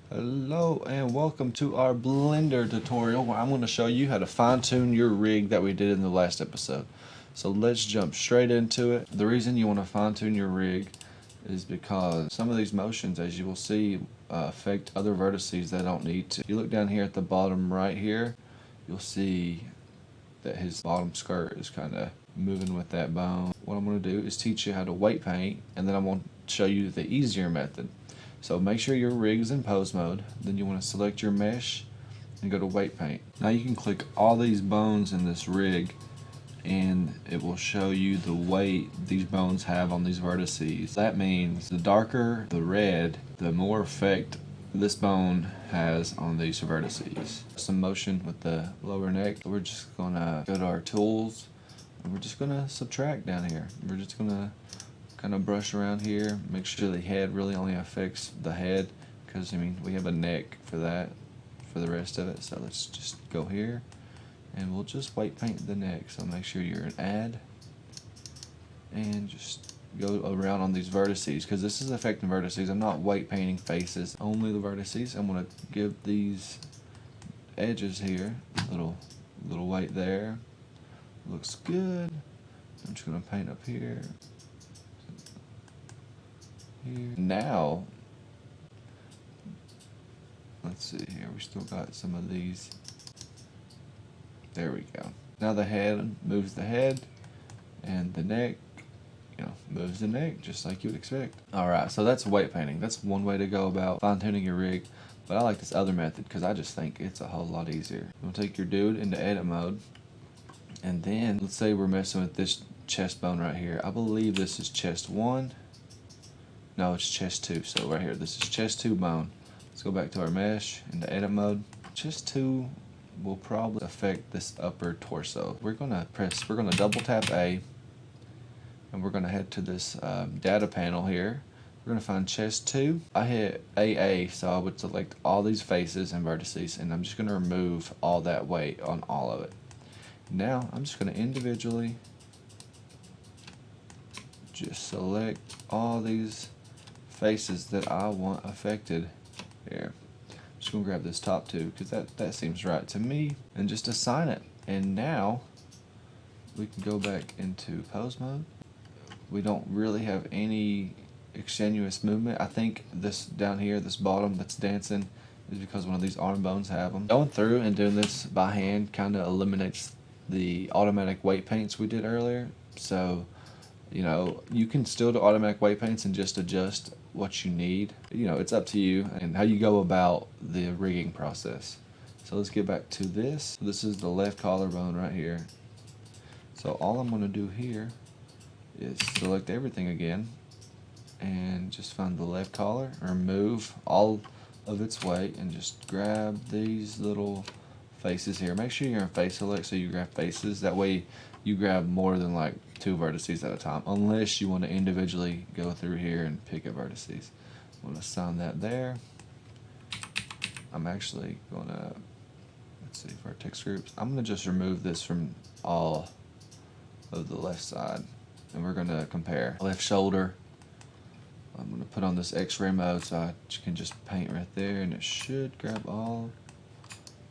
Hello and welcome to our Blender tutorial where I'm going to show you how to fine-tune your rig that we did in the last episode. So let's jump straight into it. The reason you want to fine-tune your rig is because some of these motions, as you will see, affect other vertices that don't need to. If you look down here at the bottom right here, you'll see that his bottom skirt is kind of moving with that bone. What I'm going to do is teach you how to weight paint, and then I'm going to show you the easier method. So make sure your rig is in pose mode, then you want to select your mesh and go to weight paint. Now you can click all these bones in this rig and it will show you the weight these bones have on these vertices. That means the darker the red, the more effect this bone has on these vertices. Some motion with the lower neck. We're just gonna go to our tools and we're just gonna subtract down here. We're just gonna kind of brush around here, make sure the head really only affects the head, because I mean we have a neck for that for the rest of it. So let's just go here and we'll just weight paint the neck. So make sure you're in add and just go around on these vertices, because this is affecting vertices. I'm not weight painting faces, only the vertices. I'm going to give these edges here a little weight there. Looks good. I'm just going to paint up here. Now, let's see here, we still got some of these. There we go. Now the head moves the head, and the neck, moves the neck just like you would expect. Alright, so that's weight painting. That's one way to go about fine-tuning your rig, but I like this other method because I just think it's a whole lot easier. You'll take your dude into edit mode, and then let's say we're messing with this chest bone right here. I believe this is chest 1. No, it's chest 2. So right here, this is chest 2 bone. Let's go back to our mesh into edit mode. Chest 2 will probably affect this upper torso. We're gonna double tap A, and we're gonna head to this data panel here. We're gonna find chest 2. I hit AA, so I would select all these faces and vertices, and I'm just gonna remove all that weight on all of it. Now I'm just gonna individually just select all these faces that I want affected here. I'm just gonna grab this top 2 because that seems right to me, and just assign it. And now we can go back into pose mode. We don't really have any extraneous movement. I think this down here, this bottom that's dancing, is because one of these arm bones have them. Going through and doing this by hand kind of eliminates the automatic weight paints we did earlier. So you can still do automatic weight paints and just adjust what you need. It's up to you and how you go about the rigging process. So let's get back to this. This is the left collarbone right here. So all I'm going to do here is select everything again and just find the left collar, remove all of its weight, and just grab these little faces here. Make sure you're in face select so you grab faces. That way you grab more than like 2 vertices at a time, unless you want to individually go through here and pick at vertices. I'm going to assign that there. I'm actually going to, let's see, for our text groups, I'm going to just remove this from all of the left side, and we're going to compare. Left shoulder, I'm going to put on this X-ray mode so I can just paint right there, and it should grab all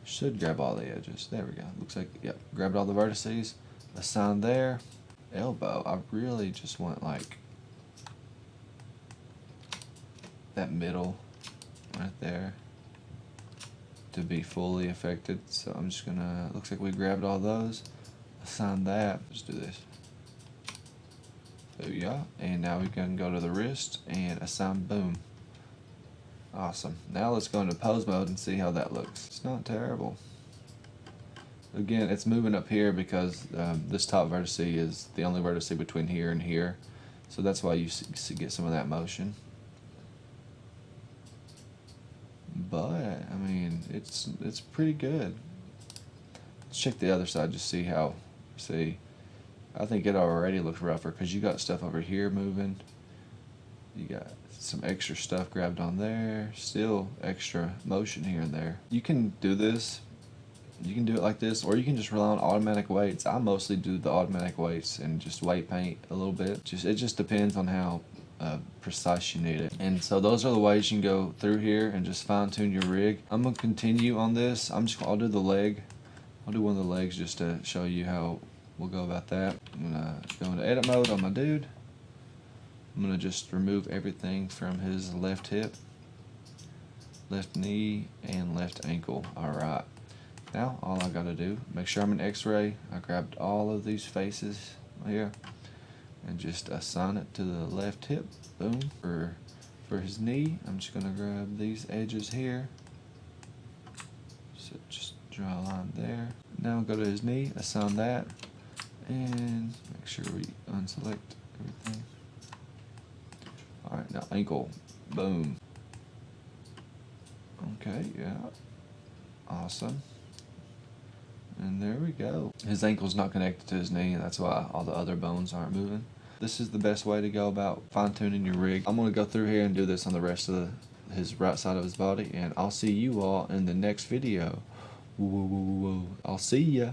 the edges. There we go. Looks like, yep, grabbed all the vertices. Assign there. Elbow, I really just want like that middle right there to be fully affected. So I'm just gonna, looks like we grabbed all those. Assign that. Let's do this. There we go. And now we can go to the wrist and assign boom. Awesome. Now let's go into pose mode and see how that looks. It's not terrible. Again, it's moving up here because this top vertex is the only vertex between here and here. So that's why you get some of that motion. But, I mean, it's pretty good. Let's check the other side, just see how, I think it already looks rougher because you got stuff over here moving. You got some extra stuff grabbed on there. Still extra motion here and there. You can do this. You can do it like this, or you can just rely on automatic weights. I mostly do the automatic weights and just weight paint a little bit. It just depends on how precise you need it. And so those are the ways you can go through here and just fine tune your rig. I'm gonna continue on this. I'll do the leg. I'll do one of the legs just to show you how we'll go about that. I'm gonna go into edit mode on my dude. I'm gonna just remove everything from his left hip, left knee, and left ankle. All right. Now all I gotta do, make sure I'm in X-ray. I grabbed all of these faces here and just assign it to the left hip. Boom. For his knee, I'm just gonna grab these edges here. So just draw a line there. Now go to his knee, assign that, and make sure we unselect everything. All right, now ankle. Boom. Okay, yeah. Awesome. And there we go. His ankle's not connected to his knee, and that's why all the other bones aren't moving. This is the best way to go about fine-tuning your rig. I'm going to go through here and do this on the rest of his right side of his body, and I'll see you all in the next video. Whoa, whoa, whoa, whoa. I'll see ya.